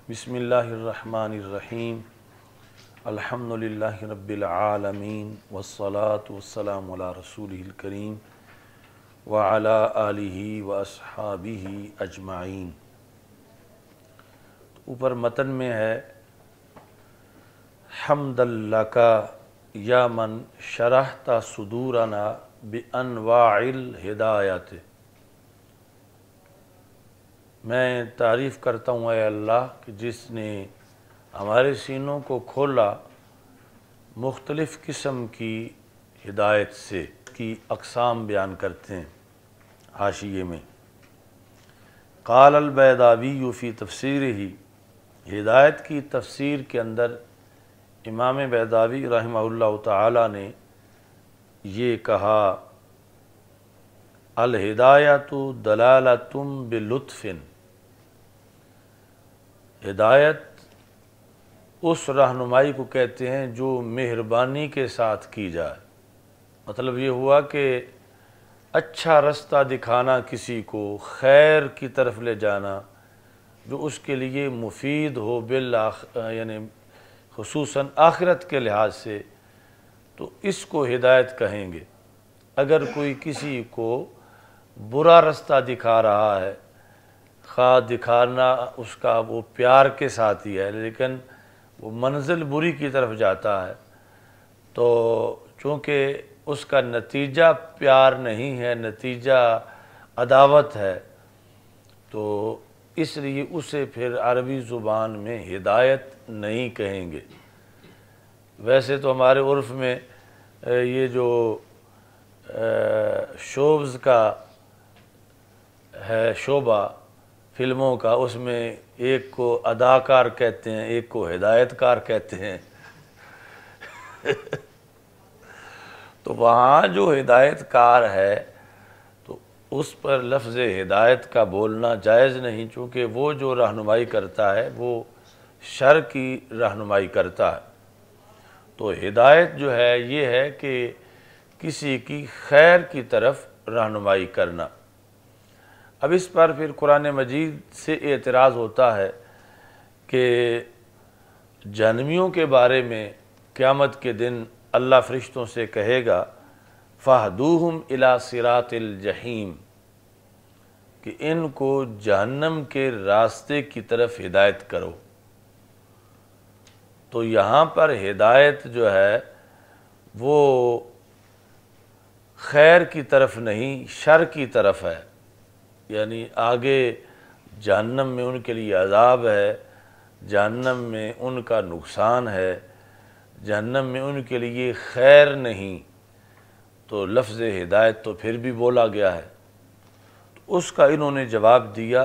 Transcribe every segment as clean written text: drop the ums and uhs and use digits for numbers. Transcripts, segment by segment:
بسم الرحمن الرحیم الحمدللہ رب العالمین والصلاة والسلام علی رسولہ الکریم وعلی آلہ واصحابہ اجمعین۔ اوپر متن میں ہے حمد لک یا من شرحت صدورنا بانواع الہدایت۔ میں تعریف کرتا ہوں اے اللہ کہ جس نے ہمارے سینوں کو کھولا مختلف قسم کی ہدایت سے، کی اقسام بیان کرتے ہیں حاشیے میں۔ قال البیضاوی فی تفسیرہ، ہدایت کی تفسیر کے اندر امام بیضاوی رحمہ اللہ تعالی نے یہ کہا، الہدایۃ دلالۃ بلطف، ہدایت اس رہنمائی کو کہتے ہیں جو مہربانی کے ساتھ کی جائے۔ مطلب یہ ہوا کہ اچھا رستہ دکھانا، کسی کو خیر کی طرف لے جانا جو اس کے لیے مفید ہو، یعنی خصوصاً آخرت کے لحاظ سے، تو اس کو ہدایت کہیں گے۔ اگر کوئی کسی کو برا رستہ دکھا رہا ہے، خواہ دکھانا اس کا وہ پیار کے ساتھ ہی ہے لیکن وہ منزل بری کی طرف جاتا ہے، تو چونکہ اس کا نتیجہ پیار نہیں ہے، نتیجہ عداوت ہے، تو اس لیے اسے پھر عربی زبان میں ہدایت نہیں کہیں گے۔ ویسے تو ہمارے عرف میں یہ جو شوبز کا ہے شعبہ فلموں کا، اس میں ایک کو اداکار کہتے ہیں، ایک کو ہدایت کار کہتے ہیں۔ تو وہاں جو ہدایت کار ہے تو اس پر لفظ ہدایت کا بولنا جائز نہیں، چونکہ وہ جو رہنمائی کرتا ہے وہ شر کی رہنمائی کرتا ہے۔ تو ہدایت جو ہے یہ ہے کہ کسی کی خیر کی طرف رہنمائی کرنا۔ اب اس پر پھر قرآن مجید سے اعتراض ہوتا ہے کہ جہنمیوں کے بارے میں قیامت کے دن اللہ فرشتوں سے کہے گا فَاهْدُوهُمْ إِلَى صِرَاطِ الْجَحِيمِ، کہ ان کو جہنم کے راستے کی طرف ہدایت کرو۔ تو یہاں پر ہدایت جو ہے وہ خیر کی طرف نہیں، شر کی طرف ہے، یعنی آگے جہنم میں ان کے لیے عذاب ہے، جہنم میں ان کا نقصان ہے، جہنم میں ان کے لیے خیر نہیں، تو لفظ ہدایت تو پھر بھی بولا گیا ہے۔ تو اس کا انہوں نے جواب دیا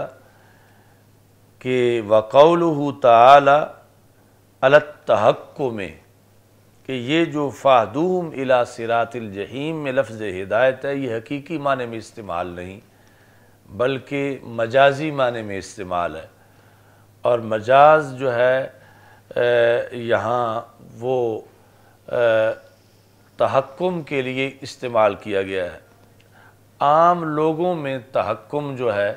کہ وَقَوْلُهُ تَعَالَى عَلَى التَّحَكُّمِ، کہ یہ جو فَاهْدُوهُمْ إِلَى صِرَاطِ الْجَحِيمِ میں لفظ ہدایت ہے، یہ حقیقی معنی میں استعمال نہیں بلکہ مجازی معنی میں استعمال ہے، اور مجاز جو ہے یہاں وہ تحکم کے لیے استعمال کیا گیا ہے۔ عام لوگوں میں تحکم جو ہے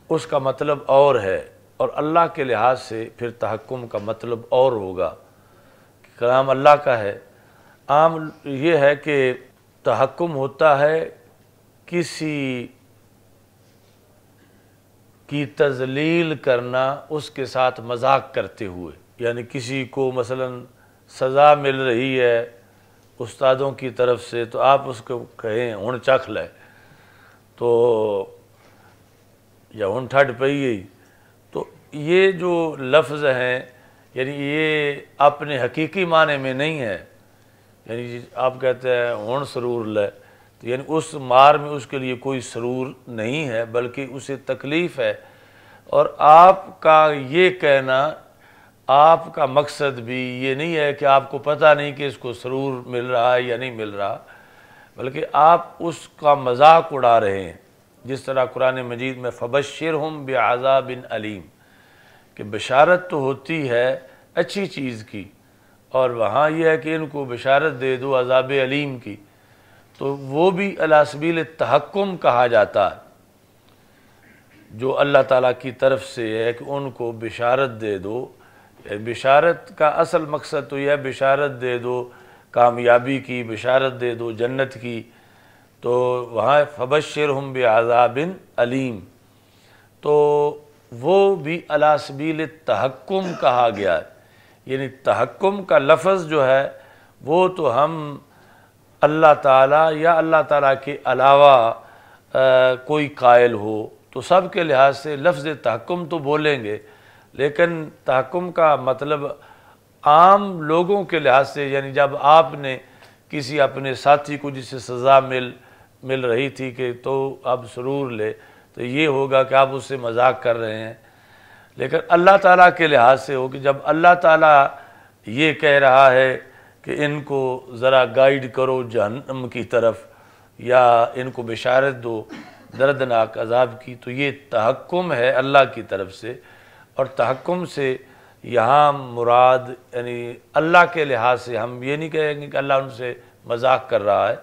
اس کا مطلب اور ہے، اور اللہ کے لحاظ سے پھر تحکم کا مطلب اور ہوگا، کلام اللہ کا ہے۔ عام یہ ہے کہ تحکم ہوتا ہے کسی کی تذلیل کرنا اس کے ساتھ مذاق کرتے ہوئے، یعنی کسی کو مثلا سزا مل رہی ہے استادوں کی طرف سے تو آپ اس کو کہیں ہن چکھ لے، تو یا ہن ٹھڈ پئی گئی، تو یہ جو لفظ ہیں یعنی یہ اپنے حقیقی معنی میں نہیں ہے، یعنی آپ کہتے ہیں ہن سرور لے، تو یعنی اس مار میں اس کے لیے کوئی سرور نہیں ہے بلکہ اسے تکلیف ہے، اور آپ کا یہ کہنا، آپ کا مقصد بھی یہ نہیں ہے کہ آپ کو پتہ نہیں کہ اس کو سرور مل رہا ہے یا نہیں مل رہا، بلکہ آپ اس کا مذاق اڑا رہے ہیں۔ جس طرح قرآن مجید میں فَبَشِّرْهُمْ بِعَذَابٍ أَلِيمٍ، کہ بشارت تو ہوتی ہے اچھی چیز کی، اور وہاں یہ ہے کہ ان کو بشارت دے دو عذاب علیم کی، تو وہ بھی علی سبیل التحکم کہا جاتا ہے۔ جو اللہ تعالیٰ کی طرف سے ہے کہ ان کو بشارت دے دو۔ بشارت کا اصل مقصد تو یہ ہے بشارت دے دو کامیابی کی، بشارت دے دو جنت کی۔ تو وہاں فبشرہم بعذاب علیم، تو وہ بھی علی سبیل التحکم کہا گیا ہے، یعنی تحکم کا لفظ جو ہے وہ تو ہم اللہ تعالیٰ یا اللہ تعالیٰ کے علاوہ کوئی قائل ہو تو سب کے لحاظ سے لفظ تحکم تو بولیں گے، لیکن تحکم کا مطلب عام لوگوں کے لحاظ سے، یعنی جب آپ نے کسی اپنے ساتھی کو جسے سزا مل رہی تھی کہ تو اب سرور لے، تو یہ ہوگا کہ آپ اس سے مذاق کر رہے ہیں۔ لیکن اللہ تعالیٰ کے لحاظ سے ہو کہ جب اللہ تعالیٰ یہ کہہ رہا ہے کہ ان کو ذرا گائیڈ کرو جہنم کی طرف یا ان کو بشارت دو دردناک عذاب کی، تو یہ تحکم ہے اللہ کی طرف سے۔ اور تحکم سے یہاں مراد یعنی اللہ کے لحاظ سے ہم یہ نہیں کہیں گے کہ اللہ ان سے مذاق کر رہا ہے،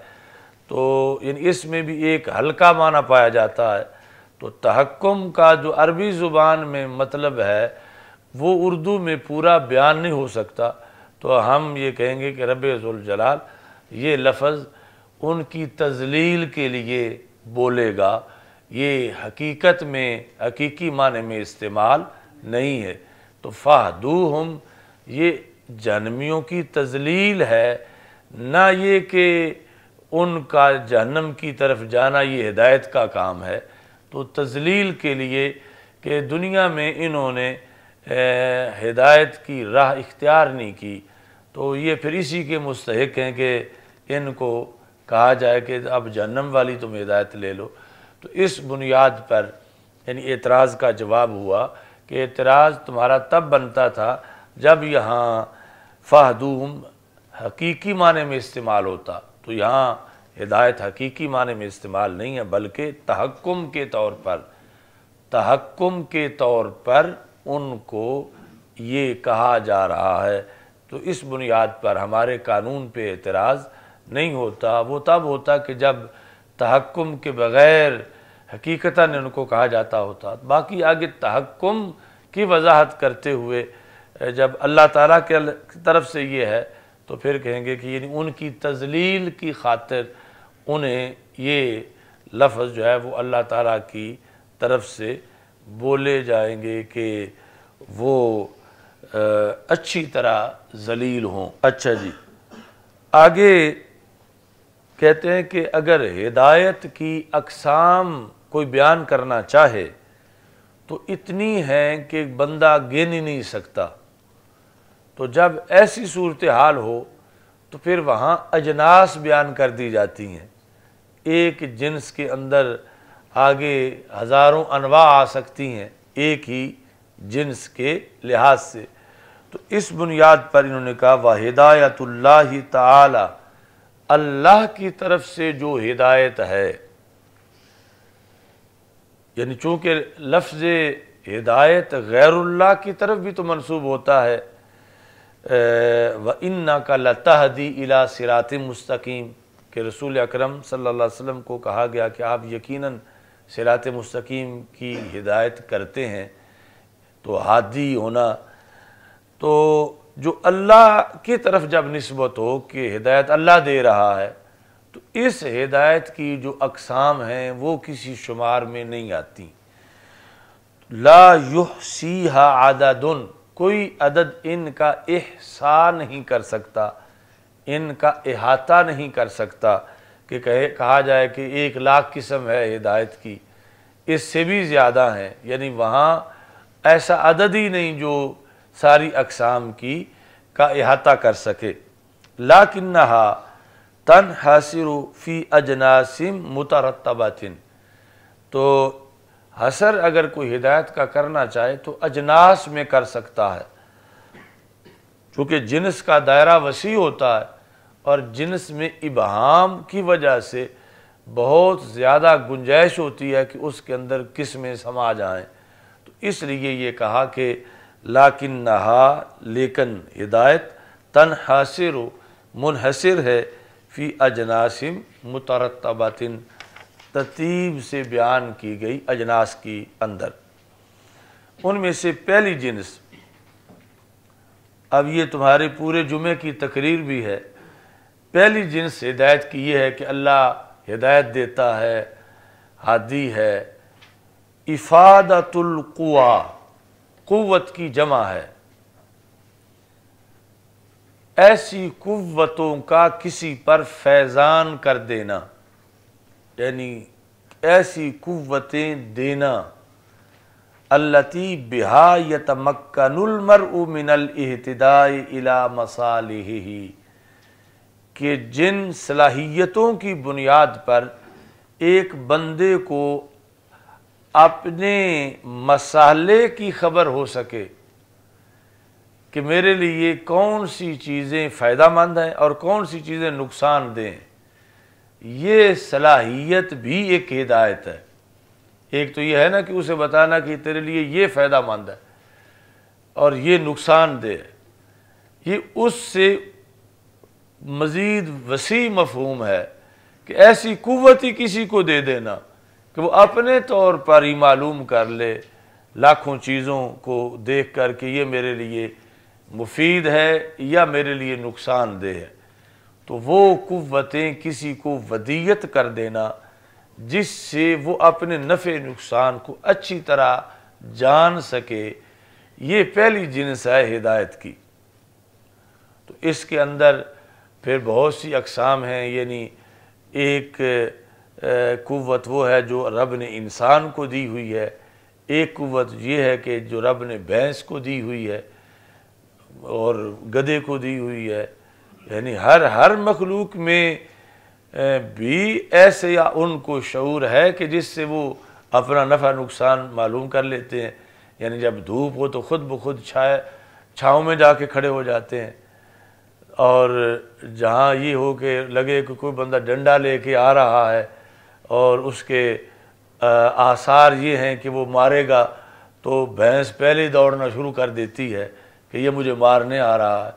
تو یعنی اس میں بھی ایک ہلکا معنی پایا جاتا ہے۔ تو تحکم کا جو عربی زبان میں مطلب ہے وہ اردو میں پورا بیان نہیں ہو سکتا، تو ہم یہ کہیں گے کہ رب ذوالجلال یہ لفظ ان کی تذلیل کے لیے بولے گا، یہ حقیقت میں حقیقی معنی میں استعمال نہیں ہے۔ تو فاہدوہم یہ جہنمیوں کی تذلیل ہے، نہ یہ کہ ان کا جہنم کی طرف جانا یہ ہدایت کا کام ہے۔ تو تذلیل کے لیے کہ دنیا میں انہوں نے ہدایت کی راہ اختیار نہیں کی، تو یہ پھر اسی کے مستحق ہیں کہ ان کو کہا جائے کہ اب جہنم والی تم ہدایت لے لو۔ تو اس بنیاد پر یعنی اعتراض کا جواب ہوا کہ اعتراض تمہارا تب بنتا تھا جب یہاں فاہدوہم حقیقی معنی میں استعمال ہوتا، تو یہاں ہدایت حقیقی معنی میں استعمال نہیں ہے بلکہ تحکم کے طور پر ان کو یہ کہا جا رہا ہے۔ تو اس بنیاد پر ہمارے قانون پہ اعتراض نہیں ہوتا، وہ تب ہوتا کہ جب تحکم کے بغیر حقیقتاً ان کو کہا جاتا ہوتا۔ باقی آگے تحکم کی وضاحت کرتے ہوئے جب اللہ تعالیٰ کی طرف سے یہ ہے تو پھر کہیں گے کہ یعنی ان کی تذلیل کی خاطر انہیں یہ لفظ جو ہے وہ اللہ تعالیٰ کی طرف سے بولے جائیں گے کہ وہ اچھی طرح ذلیل ہوں۔ اچھا جی، آگے کہتے ہیں کہ اگر ہدایت کی اقسام کوئی بیان کرنا چاہے تو اتنی ہیں کہ بندہ گن ہی نہیں سکتا۔ تو جب ایسی صورتحال ہو تو پھر وہاں اجناس بیان کر دی جاتی ہیں، ایک جنس کے اندر آگے ہزاروں انواع آ سکتی ہیں ایک ہی جنس کے لحاظ سے۔ تو اس بنیاد پر انہوں نے کہا وَہِدَایَةُ اللَّهِ تَعَالَى، اللہ کی طرف سے جو ہدایت ہے، یعنی چونکہ لفظ ہدایت غیر اللہ کی طرف بھی تو منسوب ہوتا ہے، وَإِنَّكَ لَتَهْدِي إِلَى صِرَاطٍ مستقیم، کہ رسول اکرم صلی اللہ علیہ وسلم کو کہا گیا کہ آپ یقیناً صراط مستقیم کی ہدایت کرتے ہیں۔ تو ہادی ہونا، تو جو اللہ کی طرف جب نسبت ہو کہ ہدایت اللہ دے رہا ہے، تو اس ہدایت کی جو اقسام ہیں وہ کسی شمار میں نہیں آتی۔ لا یحصیہا عدد، کوئی عدد ان کا احصاء نہیں کر سکتا، ان کا احاطہ نہیں کر سکتا کہ کہا جائے کہ 1,00,000 قسم ہے ہدایت کی، اس سے بھی زیادہ ہیں، یعنی وہاں ایسا عدد ہی نہیں جو ساری اقسام کی کا احاطہ کر سکے۔ لیکنہا تنحصر فی اجناس مترتبۃ، تو حصر اگر کوئی ہدایت کا کرنا چاہے تو اجناس میں کر سکتا ہے، چونکہ جنس کا دائرہ وسیع ہوتا ہے اور جنس میں ابہام کی وجہ سے بہت زیادہ گنجائش ہوتی ہے کہ اس کے اندر قسمیں سما جائیں، تو اس لیے یہ کہا کہ لیکنہا، لیکن ہدایت تنحصر منحصر ہے فی اجناس مترتبۃ، ترتیب سے بیان کی گئی اجناس کی اندر۔ ان میں سے پہلی جنس، اب یہ تمہارے پورے جمعے کی تقریر بھی ہے، پہلی جنس ہدایت کی یہ ہے کہ اللہ ہدایت دیتا ہے، ہادی ہے۔ افادۃ القوا، قوت کی جمع ہے، ایسی قوتوں کا کسی پر فیضان کر دینا، یعنی ایسی قوتیں دینا، التی بہا یتمکن المرء من الاہتداء الی مصالحہ، کہ جن صلاحیتوں کی بنیاد پر ایک بندے کو اپنے مسالے کی خبر ہو سکے کہ میرے لیے کون سی چیزیں فائدہ مند ہیں اور کون سی چیزیں نقصان دیں۔ یہ صلاحیت بھی ایک ہدایت ہے۔ ایک تو یہ ہے نا کہ اسے بتانا کہ تیرے لیے یہ فائدہ مند ہے اور یہ نقصان دہ ہے، یہ اس سے مزید وسیع مفہوم ہے کہ ایسی قوت ہی کسی کو دے دینا کہ وہ اپنے طور پر ہی معلوم کر لے لاکھوں چیزوں کو دیکھ کر کہ یہ میرے لیے مفید ہے یا میرے لیے نقصان دہ ہے۔ تو وہ قوتیں کسی کو ودیت کر دینا جس سے وہ اپنے نفع نقصان کو اچھی طرح جان سکے، یہ پہلی جنس ہے ہدایت کی۔ تو اس کے اندر پھر بہت سی اقسام ہیں، یعنی ایک قوت وہ ہے جو رب نے انسان کو دی ہوئی ہے، ایک قوت یہ ہے کہ جو رب نے بھینس کو دی ہوئی ہے اور گدھے کو دی ہوئی ہے، یعنی ہر مخلوق میں بھی ایسے یا ان کو شعور ہے کہ جس سے وہ اپنا نفع نقصان معلوم کر لیتے ہیں، یعنی جب دھوپ ہو تو خود بخود چھاؤں میں جا کے کھڑے ہو جاتے ہیں، اور جہاں یہ ہو کہ لگے کہ کوئی بندہ ڈنڈا لے کے آ رہا ہے اور اس کے آثار یہ ہیں کہ وہ مارے گا تو بھینس پہلے ہی دوڑنا شروع کر دیتی ہے کہ یہ مجھے مارنے آ رہا ہے۔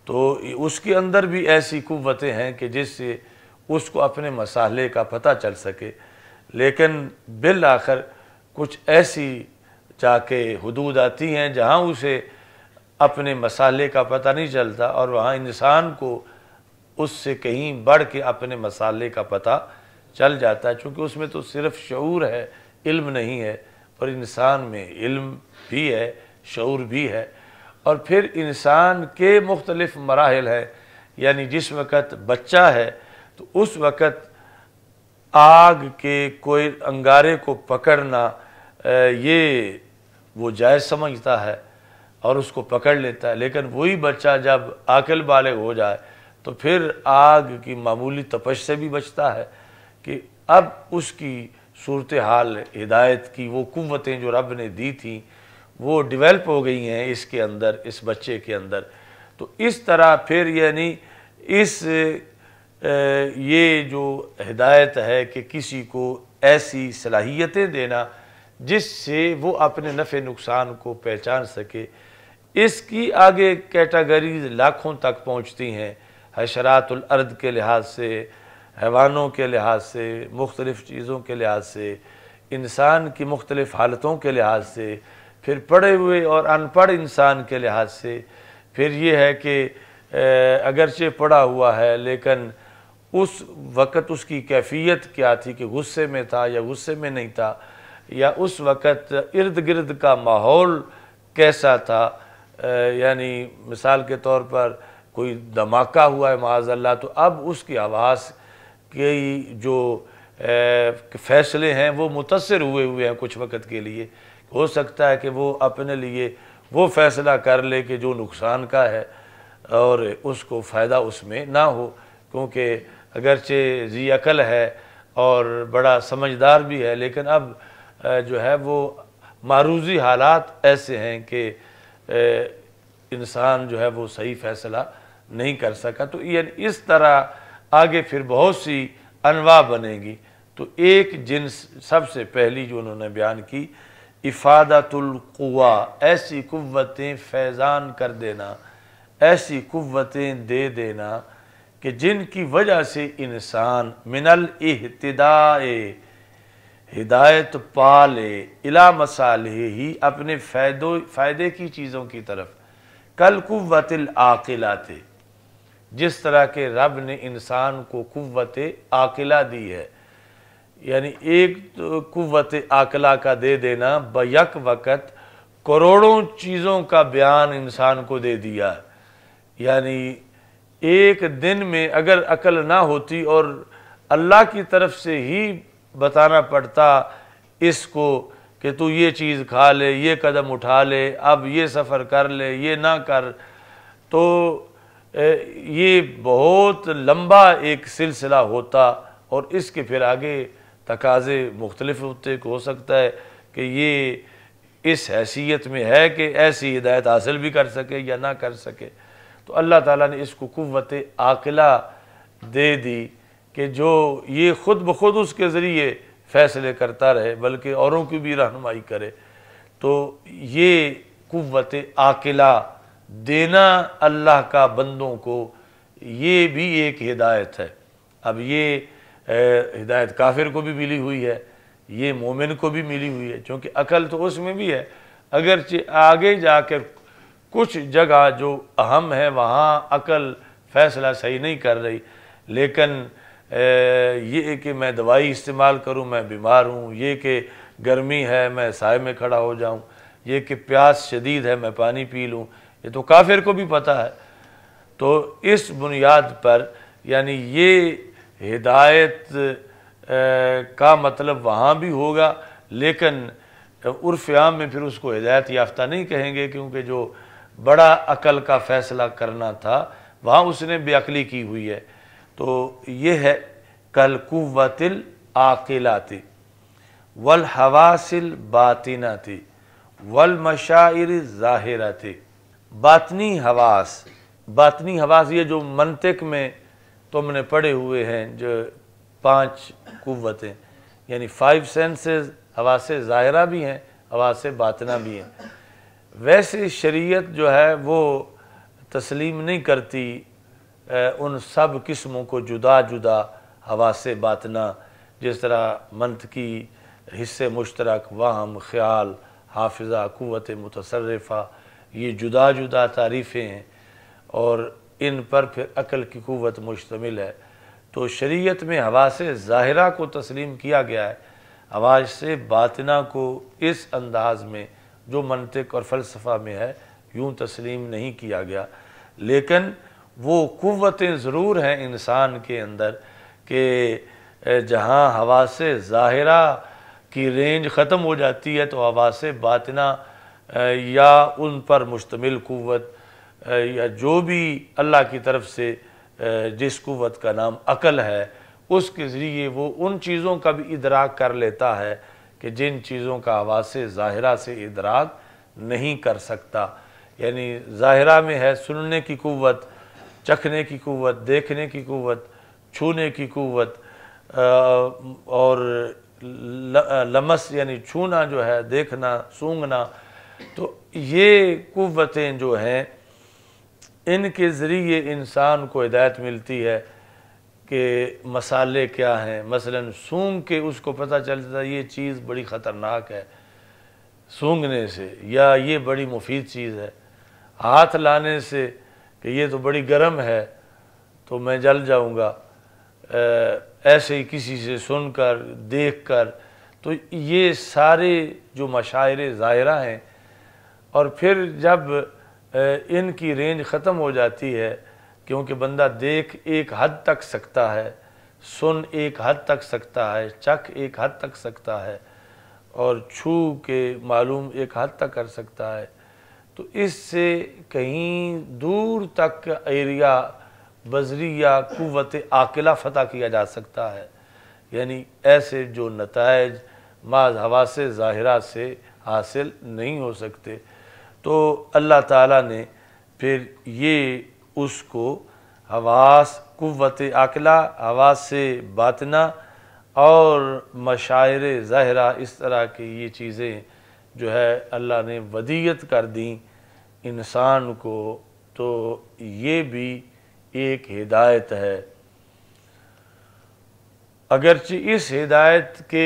تو اس کے اندر بھی ایسی قوتیں ہیں کہ جس سے اس کو اپنے مسالے کا پتہ چل سکے، لیکن بالآخر کچھ ایسی جا کے حدود آتی ہیں جہاں اسے اپنے مسالے کا پتہ نہیں چلتا، اور وہاں انسان کو اس سے کہیں بڑھ کے اپنے مسالے کا پتہ چل جاتا ہے، چونکہ اس میں تو صرف شعور ہے، علم نہیں ہے، اور انسان میں علم بھی ہے، شعور بھی ہے۔ اور پھر انسان کے مختلف مراحل ہیں، یعنی جس وقت بچہ ہے تو اس وقت آگ کے کوئی انگارے کو پکڑنا یہ وہ جائز سمجھتا ہے اور اس کو پکڑ لیتا ہے، لیکن وہی بچہ جب عاقل بالغ ہو جائے تو پھر آگ کی معمولی تپش سے بھی بچتا ہے کہ اب اس کی صورتحال ہدایت کی وہ قوتیں جو رب نے دی تھیں وہ ڈیولپ ہو گئی ہیں اس کے اندر، اس بچے کے اندر۔ تو اس طرح پھر یعنی یہ جو ہدایت ہے کہ کسی کو ایسی صلاحیتیں دینا جس سے وہ اپنے نفع نقصان کو پہچان سکے، اس کی آگے کیٹاگریز لاکھوں تک پہنچتی ہیں، حشرات الارض کے لحاظ سے، حیوانوں کے لحاظ سے، مختلف چیزوں کے لحاظ سے، انسان کی مختلف حالتوں کے لحاظ سے، پھر پڑھے ہوئے اور ان پڑھ انسان کے لحاظ سے، پھر یہ ہے کہ اگرچہ پڑھا ہوا ہے لیکن اس وقت اس کی کیفیت کیا تھی کہ غصے میں تھا یا غصے میں نہیں تھا، یا اس وقت ارد گرد کا ماحول کیسا تھا، یعنی مثال کے طور پر کوئی دھماکہ ہوا ہے معاذ اللہ تو اب اس کی آواز کی جو فیصلے ہیں وہ متاثر ہوئے ہیں کچھ وقت کے لیے، ہو سکتا ہے کہ وہ اپنے لیے وہ فیصلہ کر لے کہ جو نقصان کا ہے اور اس کو فائدہ اس میں نہ ہو، کیونکہ اگرچہ ذی عقل ہے اور بڑا سمجھدار بھی ہے، لیکن اب جو ہے وہ معروضی حالات ایسے ہیں کہ انسان جو ہے وہ صحیح فیصلہ نہیں کر سکا۔ تو یعنی اس طرح آگے پھر بہت سی انواع بنے گی۔ تو ایک جنس سب سے پہلی جو انہوں نے بیان کی، افادۃ القوا، ایسی قوتیں فیضان کر دینا، ایسی قوتیں دے دینا کہ جن کی وجہ سے انسان من الاہتداء، ہدایت پا لے الی مصالح ہی، اپنے فائدے کی چیزوں کی طرف، کل قوت العاقلات، جس طرح کہ رب نے انسان کو قوت عاقلہ دی ہے، یعنی ایک قوت عاقلہ کا دے دینا بیک وقت کروڑوں چیزوں کا بیان انسان کو دے دیا، یعنی ایک دن میں اگر عقل نہ ہوتی اور اللہ کی طرف سے ہی بتانا پڑتا اس کو کہ تو یہ چیز کھا لے، یہ قدم اٹھا لے، اب یہ سفر کر لے، یہ نہ کر، تو یہ بہت لمبا ایک سلسلہ ہوتا، اور اس کے پھر آگے تقاضے مختلف ہوتے، ہو سکتا ہے کہ یہ اس حیثیت میں ہے کہ ایسی ہدایت حاصل بھی کر سکے یا نہ کر سکے، تو اللہ تعالیٰ نے اس کو قوت عاقلہ دے دی کہ جو یہ خود بخود اس کے ذریعے فیصلے کرتا رہے بلکہ اوروں کی بھی رہنمائی کرے، تو یہ قوت عاقلہ دینا اللہ کا بندوں کو یہ بھی ایک ہدایت ہے۔ اب یہ ہدایت کافر کو بھی ملی ہوئی ہے، یہ مومن کو بھی ملی ہوئی ہے، چونکہ عقل تو اس میں بھی ہے، اگرچہ آگے جا کر کچھ جگہ جو اہم ہے وہاں عقل فیصلہ صحیح نہیں کر رہی، لیکن یہ کہ میں دوائی استعمال کروں، میں بیمار ہوں، یہ کہ گرمی ہے میں سائے میں کھڑا ہو جاؤں، یہ کہ پیاس شدید ہے میں پانی پی لوں، یہ تو کافر کو بھی پتہ ہے۔ تو اس بنیاد پر یعنی یہ ہدایت کا مطلب وہاں بھی ہوگا، لیکن عرف عام میں پھر اس کو ہدایت یافتہ نہیں کہیں گے، کیونکہ جو بڑا عقل کا فیصلہ کرنا تھا وہاں اس نے بے عقلی کی ہوئی ہے۔ تو یہ ہے کل قوت العاقلات والحواس الباطنات والمشاعر الظاہرات، باطنی حواس یہ جو منطق میں تم نے پڑھے ہوئے ہیں، جو 5 قوتیں یعنی 5 سینسز، حواس ظاہرہ بھی ہیں، حواس باطنہ بھی ہیں، ویسے شریعت جو ہے وہ تسلیم نہیں کرتی ان سب قسموں کو جدا جدا حواس باطنہ، جس طرح منطقی حصے مشترک، وہم، خیال، حافظہ، قوت متصرفہ، یہ جدا جدا تعریفیں ہیں اور ان پر پھر عقل کی قوت مشتمل ہے۔ تو شریعت میں حواس ظاہرہ کو تسلیم کیا گیا ہے، حواس باطنہ کو اس انداز میں جو منطق اور فلسفہ میں ہے یوں تسلیم نہیں کیا گیا، لیکن وہ قوتیں ضرور ہیں انسان کے اندر کہ جہاں حواس ظاہرہ کی رینج ختم ہو جاتی ہے تو حواس باطنہ یا ان پر مشتمل قوت یا جو بھی اللہ کی طرف سے جس قوت کا نام عقل ہے، اس کے ذریعے وہ ان چیزوں کا بھی ادراک کر لیتا ہے کہ جن چیزوں کا حواس ظاہرہ سے ادراک نہیں کر سکتا۔ یعنی ظاہرہ میں ہے سننے کی قوت، چکھنے کی قوت، دیکھنے کی قوت، چھونے کی قوت، اور لمس یعنی چھونا جو ہے، دیکھنا، سونگھنا، تو یہ قوتیں جو ہیں ان کے ذریعے انسان کو ہدایت ملتی ہے کہ مسالے کیا ہیں۔ مثلا سونگھ کے اس کو پتہ چلتا ہے یہ چیز بڑی خطرناک ہے سونگھنے سے، یا یہ بڑی مفید چیز ہے، ہاتھ لانے سے کہ یہ تو بڑی گرم ہے تو میں جل جاؤں گا، ایسے ہی کسی سے سن کر، دیکھ کر، تو یہ سارے جو مشاعر ظاہرہ ہیں، اور پھر جب ان کی رینج ختم ہو جاتی ہے، کیونکہ بندہ دیکھ ایک حد تک سکتا ہے، سن ایک حد تک سکتا ہے، چکھ ایک حد تک سکتا ہے، اور چھو کے معلوم ایک حد تک کر سکتا ہے، تو اس سے کہیں دور تک ایریا بصریہ قوت عاقلہ فتح کیا جا سکتا ہے، یعنی ایسے جو نتائج محض حواس ظاہرہ سے حاصل نہیں ہو سکتے۔ تو اللہ تعالیٰ نے پھر یہ اس کو حواس، قوت عاقلہ، حواس باطنہ اور مشاعر ظاہرہ، اس طرح کی یہ چیزیں جو ہے اللہ نے ودیت کر دیں انسان کو، تو یہ بھی ایک ہدایت ہے۔ اگرچہ اس ہدایت کے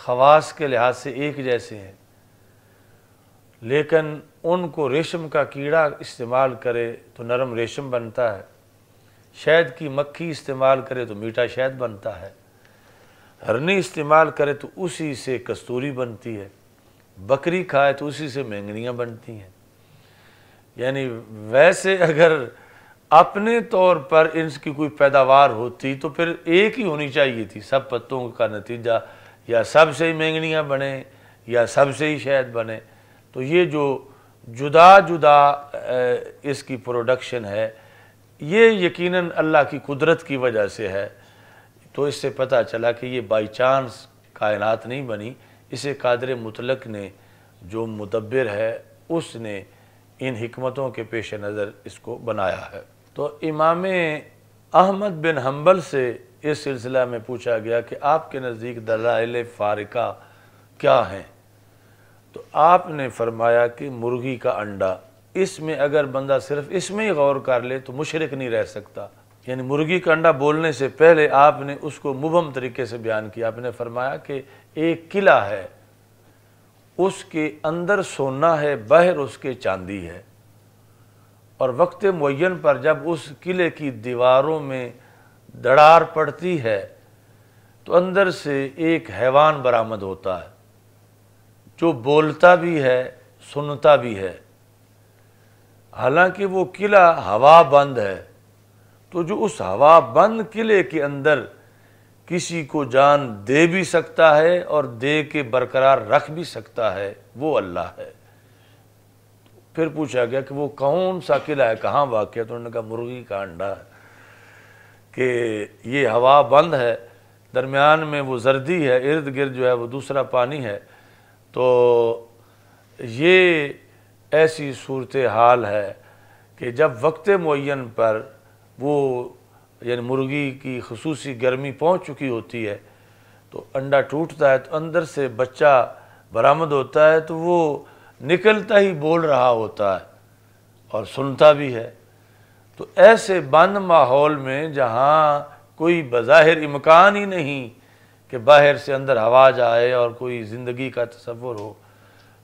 خواص کے لحاظ سے ایک جیسے ہیں، لیکن ان کو ریشم کا کیڑا استعمال کرے تو نرم ریشم بنتا ہے، شہد کی مکھی استعمال کرے تو میٹھا شہد بنتا ہے، ہرنی استعمال کرے تو اسی سے کستوری بنتی ہے، بکری کھائے تو اسی سے مینگنیاں بنتی ہیں۔ یعنی ویسے اگر اپنے طور پر ان کی کوئی پیداوار ہوتی تو پھر ایک ہی ہونی چاہیے تھی، سب پتوں کا نتیجہ یا سب سے ہی مینگنیاں بنے یا سب سے ہی شہد بنے۔ تو یہ جو جدا جدا اس کی پروڈکشن ہے، یہ یقیناً اللہ کی قدرت کی وجہ سے ہے۔ تو اس سے پتہ چلا کہ یہ بائی چانس کائنات نہیں بنی، اسے قادر مطلق نے جو مدبر ہے اس نے ان حکمتوں کے پیش نظر اس کو بنایا ہے۔ تو امام احمد بن حنبل سے اس سلسلہ میں پوچھا گیا کہ آپ کے نزدیک دلائل فارقہ کیا ہیں؟ تو آپ نے فرمایا کہ مرغی کا انڈا، اس میں اگر بندہ صرف اس میں ہی غور کر لے تو مشرک نہیں رہ سکتا۔ یعنی مرغی کا انڈا بولنے سے پہلے آپ نے اس کو مبہم طریقے سے بیان کیا۔ آپ نے فرمایا کہ ایک قلعہ ہے، اس کے اندر سونا ہے، باہر اس کے چاندی ہے، اور وقت معین پر جب اس قلعے کی دیواروں میں دڑار پڑتی ہے تو اندر سے ایک حیوان برآمد ہوتا ہے جو بولتا بھی ہے، سنتا بھی ہے۔ حالانکہ وہ قلعہ ہوا بند ہے، تو جو اس ہوا بند قلعے کے اندر کسی کو جان دے بھی سکتا ہے اور دے کے برقرار رکھ بھی سکتا ہے، وہ اللہ ہے۔ پھر پوچھا گیا کہ وہ کون سا قلعہ ہے، کہاں واقع ہے؟ تو انہوں نے کہا مرغی کا انڈا ہے، کہ یہ ہوا بند ہے، درمیان میں وہ زردی ہے، ارد گرد جو ہے وہ دوسرا پانی ہے۔ تو یہ ایسی صورتحال ہے کہ جب وقت معین پر وہ یعنی مرغی کی خصوصی گرمی پہنچ چکی ہوتی ہے تو انڈا ٹوٹتا ہے، تو اندر سے بچہ برآمد ہوتا ہے، تو وہ نکلتا ہی بول رہا ہوتا ہے اور سنتا بھی ہے۔ تو ایسے بند ماحول میں جہاں کوئی بظاہر امکان ہی نہیں کہ باہر سے اندر ہوا جائے اور کوئی زندگی کا تصور ہو،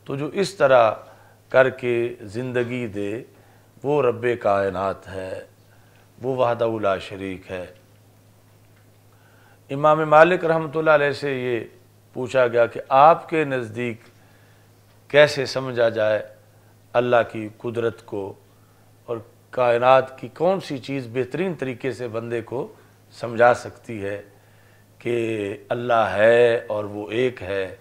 تو جو اس طرح کر کے زندگی دے وہ رب کائنات ہے، وہ وحدہ لا شریک ہے۔ امام مالک رحمۃ اللہ علیہ سے یہ پوچھا گیا کہ آپ کے نزدیک کیسے سمجھا جائے اللہ کی قدرت کو، اور کائنات کی کون سی چیز بہترین طریقے سے بندے کو سمجھا سکتی ہے کہ اللہ ہے اور وہ ایک ہے؟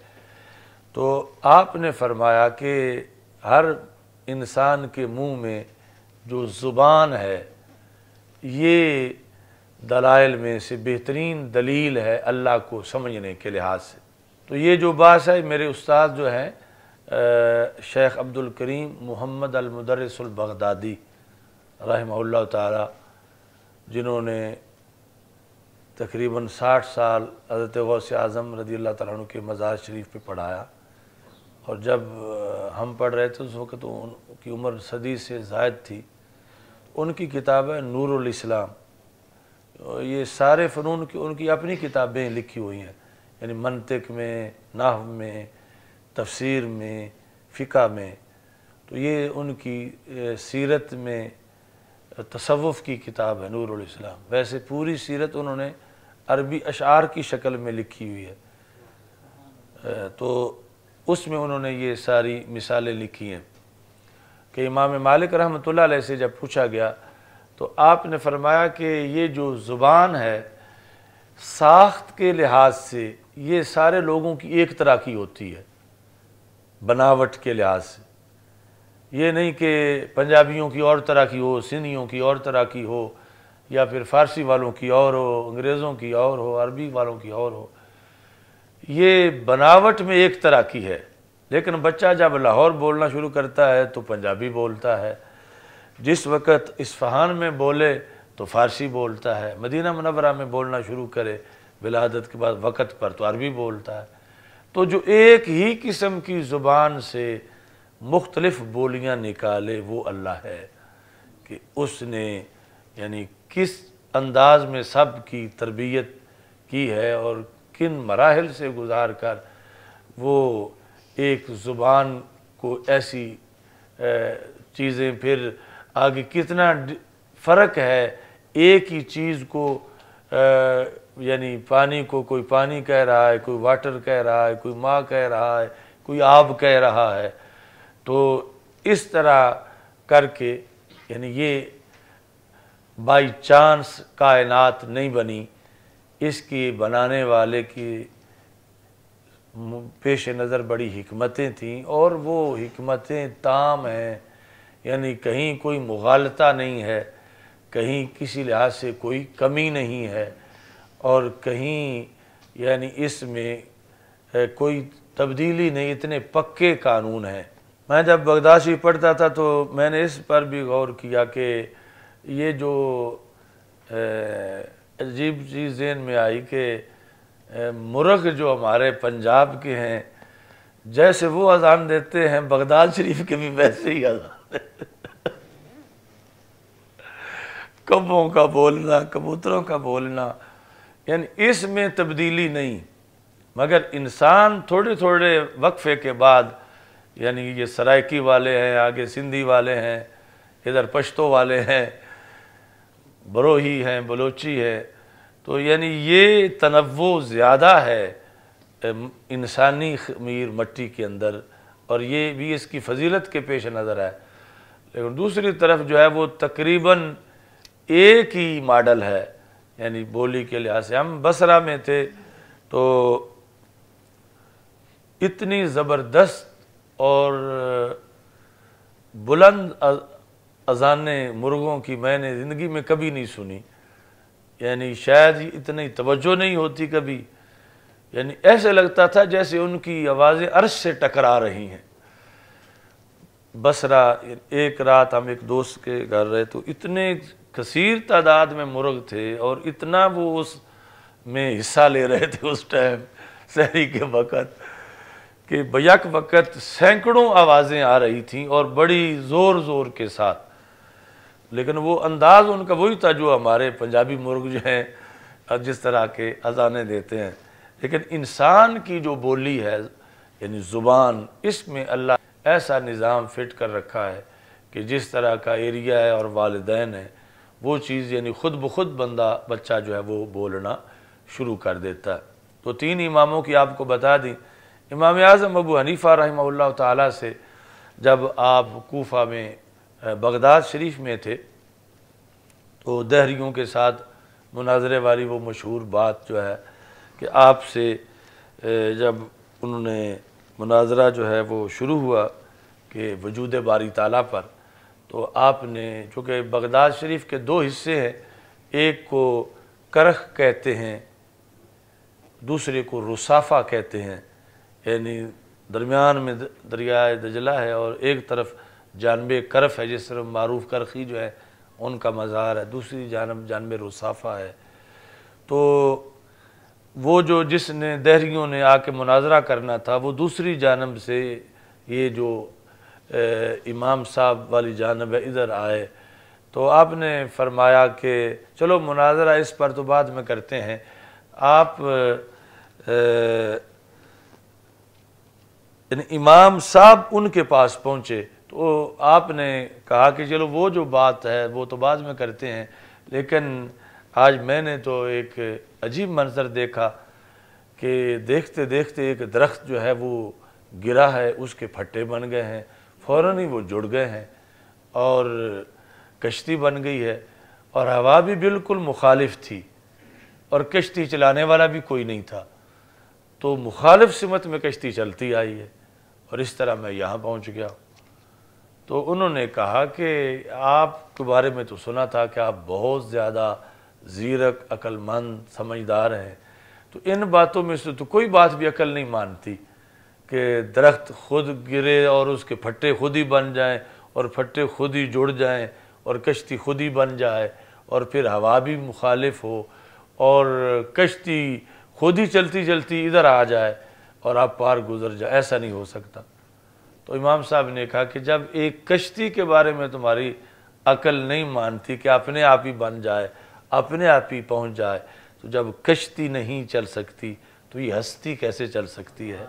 تو آپ نے فرمایا کہ ہر انسان کے منہ میں جو زبان ہے یہ دلائل میں سے بہترین دلیل ہے اللہ کو سمجھنے کے لحاظ سے۔ تو یہ جو بات ہے، میرے استاد جو ہیں شیخ عبد الکریم محمد المدرس البغدادی رحمہ اللہ تعالی، جنہوں نے تقریباً 60 سال حضرت غوث اعظم رضی اللہ تعالیٰ عنہ کے مزار شریف پہ پڑھایا، اور جب ہم پڑھ رہے تھے اس وقت ان کی عمر صدی سے زائد تھی۔ ان کی کتاب ہے نور الاسلام، یہ سارے فنون کی ان کی اپنی کتابیں لکھی ہوئی ہیں، یعنی منطق میں، نحو میں، تفسیر میں، فقہ میں۔ تو یہ ان کی سیرت میں تصوف کی کتاب ہے نور الاسلام۔ ویسے پوری سیرت انہوں نے عربی اشعار کی شکل میں لکھی ہوئی ہے، تو اس میں انہوں نے یہ ساری مثالیں لکھی ہیں کہ امام مالک رحمۃ اللہ علیہ سے جب پوچھا گیا تو آپ نے فرمایا کہ یہ جو زبان ہے ساخت کے لحاظ سے یہ سارے لوگوں کی ایک طرح کی ہوتی ہے، بناوٹ کے لحاظ سے۔ یہ نہیں کہ پنجابیوں کی اور طرح کی ہو، سندھیوں کی اور طرح کی ہو، یا پھر فارسی والوں کی اور ہو، انگریزوں کی اور ہو، عربی والوں کی اور ہو۔ یہ بناوٹ میں ایک طرح کی ہے، لیکن بچہ جب لاہور بولنا شروع کرتا ہے تو پنجابی بولتا ہے، جس وقت اصفہان میں بولے تو فارسی بولتا ہے، مدینہ منورہ میں بولنا شروع کرے ولادت کے بعد وقت پر تو عربی بولتا ہے۔ تو جو ایک ہی قسم کی زبان سے مختلف بولیاں نکالے وہ اللہ ہے، کہ اس نے یعنی کس انداز میں سب کی تربیت کی ہے اور کن مراحل سے گزار کر وہ ایک زبان کو ایسی چیزیں، پھر آگے کتنا فرق ہے ایک ہی چیز کو، یعنی پانی کو کوئی پانی کہہ رہا ہے، کوئی واٹر کہہ رہا ہے، کوئی ماں کہہ رہا ہے، کوئی آب کہہ رہا ہے۔ تو اس طرح کر کے یعنی یہ بائی چانس کائنات نہیں بنی، اس کی بنانے والے کی پیش نظر بڑی حکمتیں تھیں، اور وہ حکمتیں تام ہیں، یعنی کہیں کوئی مغالطہ نہیں ہے، کہیں کسی لحاظ سے کوئی کمی نہیں ہے، اور کہیں یعنی اس میں کوئی تبدیلی نہیں، اتنے پکے قانون ہیں۔ میں جب بغداد شریف پڑھتا تھا تو میں نے اس پر بھی غور کیا کہ یہ جو عجیب چیز ذہن میں آئی کہ مرغ جو ہمارے پنجاب کے ہیں، جیسے وہ اذان دیتے ہیں بغداد شریف کے بھی ویسے ہی اذان دیتے ہیں۔ کبوں کا بولنا، کبوتروں کا بولنا، یعنی اس میں تبدیلی نہیں، مگر انسان تھوڑے تھوڑے وقفے کے بعد، یعنی یہ سرائکی والے ہیں، آگے سندھی والے ہیں، ادھر پشتو والے ہیں، بروہی ہیں، بلوچی ہے، تو یعنی یہ تنوع زیادہ ہے انسانی خمیر مٹی کے اندر، اور یہ بھی اس کی فضیلت کے پیش نظر ہے۔ لیکن دوسری طرف جو ہے وہ تقریباً ایک ہی ماڈل ہے، یعنی بولی کے لحاظ سے۔ ہم بصرہ میں تھے تو اتنی زبردست اور بلند اذانیں مرغوں کی میں نے زندگی میں کبھی نہیں سنی، یعنی شاید اتنی توجہ نہیں ہوتی کبھی، یعنی ایسے لگتا تھا جیسے ان کی آوازیں عرش سے ٹکرا رہی ہیں۔ بصرہ ایک رات ہم ایک دوست کے گھر رہے تو اتنے کثیر تعداد میں مرغ تھے، اور اتنا وہ اس میں حصہ لے رہے تھے اس ٹائم سحری کے وقت، کہ بیک وقت سینکڑوں آوازیں آ رہی تھیں اور بڑی زور زور کے ساتھ، لیکن وہ انداز ان کا وہی تھا جو ہمارے پنجابی مرغ جو ہیں جس طرح کے اذانیں دیتے ہیں۔ لیکن انسان کی جو بولی ہے یعنی زبان، اس میں اللہ ایسا نظام فٹ کر رکھا ہے کہ جس طرح کا ایریا ہے اور والدین ہیں، وہ چیز یعنی خود بخود بچہ جو ہے وہ بولنا شروع کر دیتا ہے۔ تو تین اماموں کی آپ کو بتا دیں۔ امام اعظم ابو حنیفہ رحمہ اللہ تعالیٰ سے جب آپ کوفہ میں بغداد شریف میں تھے تو دہریوں کے ساتھ مناظرے والی وہ مشہور بات جو ہے کہ آپ سے جب انہوں نے مناظرہ جو ہے وہ شروع ہوا کہ وجود باری تعالیٰ پر، تو آپ نے، چونکہ بغداد شریف کے دو حصے ہیں، ایک کو کرخ کہتے ہیں، دوسرے کو رصافہ کہتے ہیں، یعنی درمیان میں دریائے دجلہ ہے اور ایک طرف جانب کرف ہے، جس طرح معروف کرخی جو ہے ان کا مزار ہے، دوسری جانب رصافہ ہے۔ تو وہ جو جس نے دہریوں نے آ کے مناظرہ کرنا تھا، وہ دوسری جانب سے یہ جو امام صاحب والی جانب ہے ادھر آئے، تو آپ نے فرمایا کہ چلو مناظرہ اس پر تو بعد میں کرتے ہیں، آپ یعنی امام صاحب ان کے پاس پہنچے تو آپ نے کہا کہ چلو وہ جو بات ہے وہ تو بعد میں کرتے ہیں، لیکن آج میں نے تو ایک عجیب منظر دیکھا کہ دیکھتے دیکھتے ایک درخت جو ہے وہ گرا ہے، اس کے پھٹے بن گئے ہیں، فوراً ہی وہ جڑ گئے ہیں اور کشتی بن گئی ہے، اور ہوا بھی بالکل مخالف تھی اور کشتی چلانے والا بھی کوئی نہیں تھا، تو مخالف سمت میں کشتی چلتی آئی ہے، اور اس طرح میں یہاں پہنچ گیا۔ تو انہوں نے کہا کہ آپ کے بارے میں تو سنا تھا کہ آپ بہت زیادہ زیرک، عقل مند، سمجھدار ہیں، تو ان باتوں میں سے تو کوئی بات بھی عقل نہیں مانتی کہ درخت خود گرے اور اس کے پھٹے خود ہی بن جائیں اور پھٹے خود ہی جڑ جائیں اور کشتی خود ہی بن جائے اور پھر ہوا بھی مخالف ہو اور کشتی خود ہی چلتی چلتی ادھر آ جائے اور آپ پار گزر جائے، ایسا نہیں ہو سکتا۔ تو امام صاحب نے کہا کہ جب ایک کشتی کے بارے میں تمہاری عقل نہیں مانتی کہ اپنے آپ ہی بن جائے، اپنے آپ ہی پہنچ جائے، تو جب کشتی نہیں چل سکتی تو یہ ہستی کیسے چل سکتی ہے؟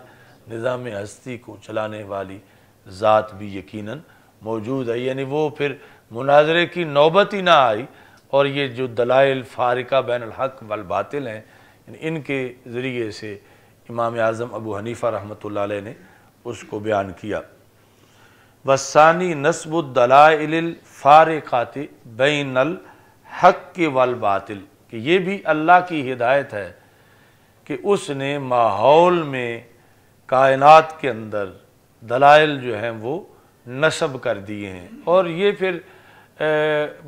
نظام ہستی کو چلانے والی ذات بھی یقیناً موجود ہے۔ یعنی وہ پھر مناظرے کی نوبت ہی نہ آئی، اور یہ جو دلائل فارقہ بین الحق والباطل ہیں، ان کے ذریعے سے امام اعظم ابو حنیفہ رحمۃ اللہ علیہ نے اس کو بیان کیا۔ وَالثَّانِي نَصْبُ الدَّلَائِلِ الْفَارِقَاتِ بَيْنَ الْحَقِّ وَالْبَاطِلِ، کہ یہ بھی اللہ کی ہدایت ہے کہ اس نے ماحول میں، کائنات کے اندر دلائل جو ہیں وہ نصب کر دیے ہیں، اور یہ پھر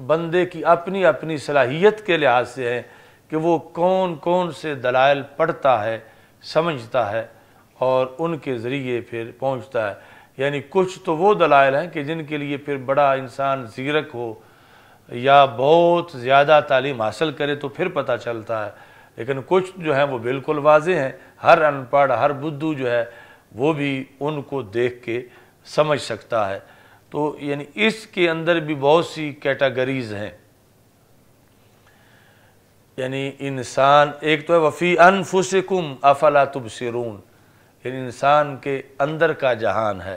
بندے کی اپنی اپنی صلاحیت کے لحاظ سے ہے کہ وہ کون کون سے دلائل پڑھتا ہے، سمجھتا ہے، اور ان کے ذریعے پھر پہنچتا ہے۔ یعنی کچھ تو وہ دلائل ہیں کہ جن کے لیے پھر بڑا انسان زیرک ہو یا بہت زیادہ تعلیم حاصل کرے تو پھر پتہ چلتا ہے، لیکن کچھ جو ہیں وہ بالکل واضح ہیں، ہر ان پڑھ، ہر بدھو جو ہے وہ بھی ان کو دیکھ کے سمجھ سکتا ہے۔ تو یعنی اس کے اندر بھی بہت سی کیٹیگریز ہیں۔ یعنی انسان ایک تو ہے وفی انفسکم افلا تبصرون، یعنی انسان کے اندر کا جہان ہے،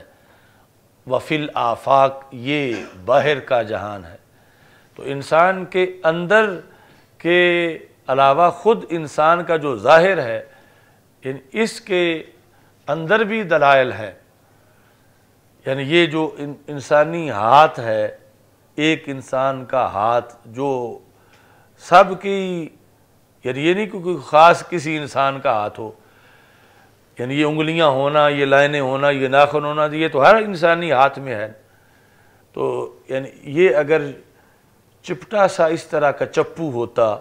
وفی الآفاق یہ باہر کا جہان ہے۔ تو انسان کے اندر کے علاوہ خود انسان کا جو ظاہر ہے، یعنی اس کے اندر بھی دلائل ہیں۔ یعنی یہ جو انسانی ہاتھ ہے، ایک انسان کا ہاتھ جو سب کی، یعنی یہ نہیں کہ کوئی خاص کسی انسان کا ہاتھ ہو، یعنی یہ انگلیاں ہونا، یہ لائنیں ہونا، یہ ناخن ہونا، یہ تو ہر انسانی ہاتھ میں ہے۔ تو یعنی یہ اگر چپٹا سا اس طرح کا چپو ہوتا،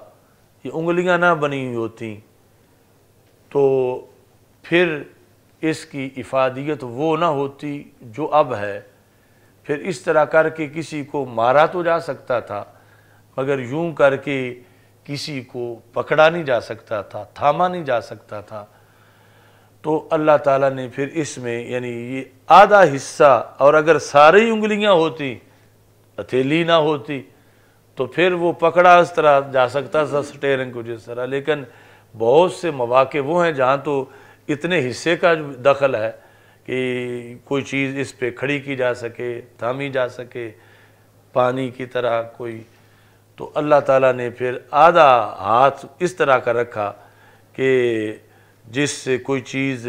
یہ انگلیاں نہ بنی ہوئی ہوتی، تو پھر اس کی افادیت وہ نہ ہوتی جو اب ہے۔ پھر اس طرح کر کے کسی کو مارا تو جا سکتا تھا، مگر یوں کر کے کسی کو پکڑا نہیں جا سکتا تھا، تھاما نہیں جا سکتا تھا۔ تو اللہ تعالیٰ نے پھر اس میں یعنی یہ آدھا حصہ، اور اگر ساری انگلیاں ہوتی، ہتھیلی نہ ہوتی، تو پھر وہ پکڑا اس طرح جا سکتا تھا سٹیرنگ کو جس طرح۔ لیکن بہت سے مواقع وہ ہیں جہاں تو اتنے حصے کا دخل ہے کہ کوئی چیز اس پہ کھڑی کی جا سکے، تھامی جا سکے، پانی کی طرح کوئی۔ تو اللہ تعالیٰ نے پھر آدھا ہاتھ اس طرح کا رکھا کہ جس سے کوئی چیز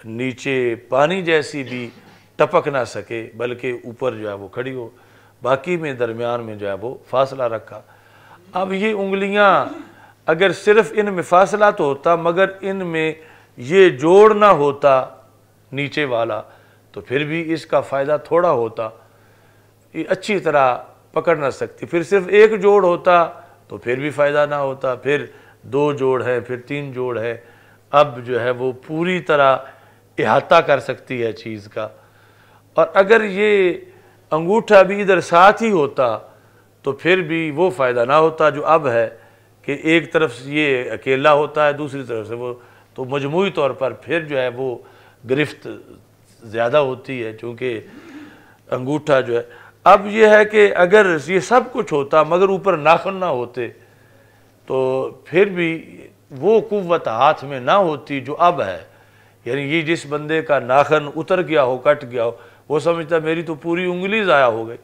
نیچے پانی جیسی بھی ٹپک نہ سکے، بلکہ اوپر جو ہے وہ کھڑی ہو، باقی میں درمیان میں جو ہے وہ فاصلہ رکھا۔ اب یہ انگلیاں اگر صرف ان میں فاصلہ تو ہوتا، مگر ان میں یہ جوڑ نہ ہوتا نیچے والا، تو پھر بھی اس کا فائدہ تھوڑا ہوتا، یہ اچھی طرح پکڑ نہ سکتی۔ پھر صرف ایک جوڑ ہوتا تو پھر بھی فائدہ نہ ہوتا، پھر دو جوڑ ہے، پھر تین جوڑ ہے، اب جو ہے وہ پوری طرح احاطہ کر سکتی ہے چیز کا۔ اور اگر یہ انگوٹھا بھی ادھر ساتھ ہی ہوتا تو پھر بھی وہ فائدہ نہ ہوتا جو اب ہے کہ ایک طرف سے یہ اکیلا ہوتا ہے، دوسری طرف سے وہ، تو مجموعی طور پر پھر جو ہے وہ گرفت زیادہ ہوتی ہے، چونکہ انگوٹھا جو ہے۔ اب یہ ہے کہ اگر یہ سب کچھ ہوتا مگر اوپر ناخن نہ ہوتے تو پھر بھی وہ قوت ہاتھ میں نہ ہوتی جو اب ہے۔ یعنی یہ جس بندے کا ناخن اتر گیا ہو، کٹ گیا ہو، وہ سمجھتا میری تو پوری انگلی ضائع ہو گئی۔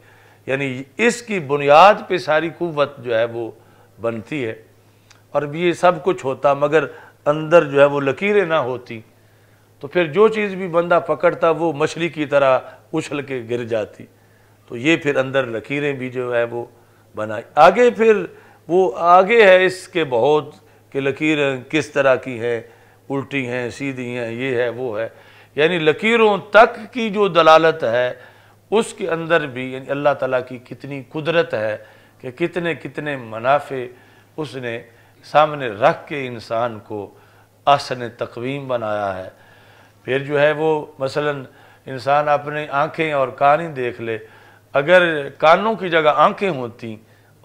یعنی اس کی بنیاد پہ ساری قوت جو ہے وہ بنتی ہے۔ اور یہ سب کچھ ہوتا مگر اندر جو ہے وہ لکیریں نہ ہوتی، تو پھر جو چیز بھی بندہ پکڑتا وہ مچھلی کی طرح اچھل کے گر جاتی۔ تو یہ پھر اندر لکیریں بھی جو ہے وہ بنائی۔ آگے پھر وہ آگے ہے اس کے بہت کہ لکیریں کس طرح کی ہیں، الٹی ہیں، سیدھی ہیں، یہ ہے وہ ہے، یعنی لکیروں تک کی جو دلالت ہے اس کے اندر بھی یعنی اللہ تعالیٰ کی کتنی قدرت ہے کہ کتنے کتنے منافع اس نے سامنے رکھ کے انسان کو احسن تقویم بنایا ہے۔ پھر جو ہے وہ مثلا انسان اپنے آنکھیں اور کان ہی دیکھ لے، اگر کانوں کی جگہ آنکھیں ہوتی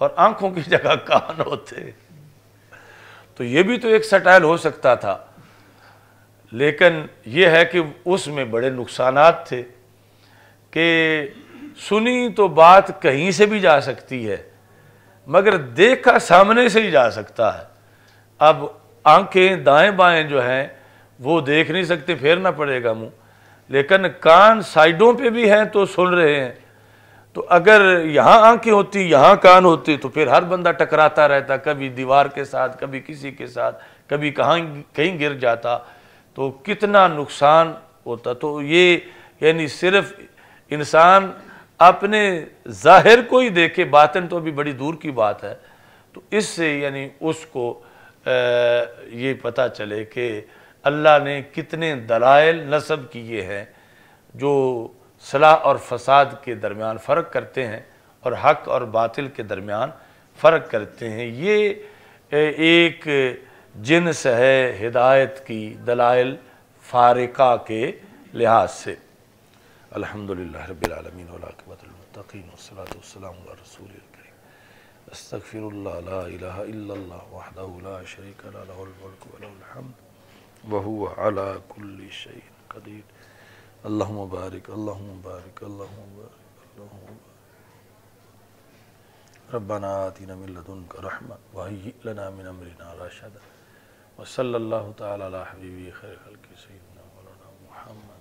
اور آنکھوں کی جگہ کان ہوتے تو یہ بھی تو ایک سٹائل ہو سکتا تھا، لیکن یہ ہے کہ اس میں بڑے نقصانات تھے کہ سنی تو بات کہیں سے بھی جا سکتی ہے مگر دیکھا سامنے سے ہی جا سکتا ہے۔ اب آنکھیں دائیں بائیں جو ہیں وہ دیکھ نہیں سکتے، پھیرنا پڑے گا منہ، لیکن کان سائڈوں پہ بھی ہیں تو سن رہے ہیں۔ تو اگر یہاں آنکھیں ہوتی، یہاں کان ہوتے، تو پھر ہر بندہ ٹکراتا رہتا، کبھی دیوار کے ساتھ، کبھی کسی کے ساتھ، کبھی کہیں گر جاتا، تو کتنا نقصان ہوتا۔ تو یہ یعنی صرف انسان اپنے ظاہر کو ہی دیکھے، باطن تو بھی بڑی دور کی بات ہے، تو اس سے یعنی اس کو یہ پتہ چلے کہ اللہ نے کتنے دلائل نصب کیے ہیں جو صلاح اور فساد کے درمیان فرق کرتے ہیں اور حق اور باطل کے درمیان فرق کرتے ہیں۔ یہ ایک جنس ہے ہدایت کی دلائل فارقہ کے لحاظ سے۔ الحمدللہ رب العالمین والعاقبۃ للمتقین والصلاة والسلام علی رسول الکریم۔ استغفر اللہ لا الہ الا اللہ وحدہ لا شریک لہ لہ الملک ولہ الحمد وہو علی کل شیء قدیر۔ اللہم بارک اللہم بارک اللہم بارک اللہم بارک۔ ربنا آتنا من لدنک رحمہ وہیئ لنا من امرنا رشدا۔ وصلی اللہ تعالی علی حبیبہ خیر خلق سیدنا مولانا محمد۔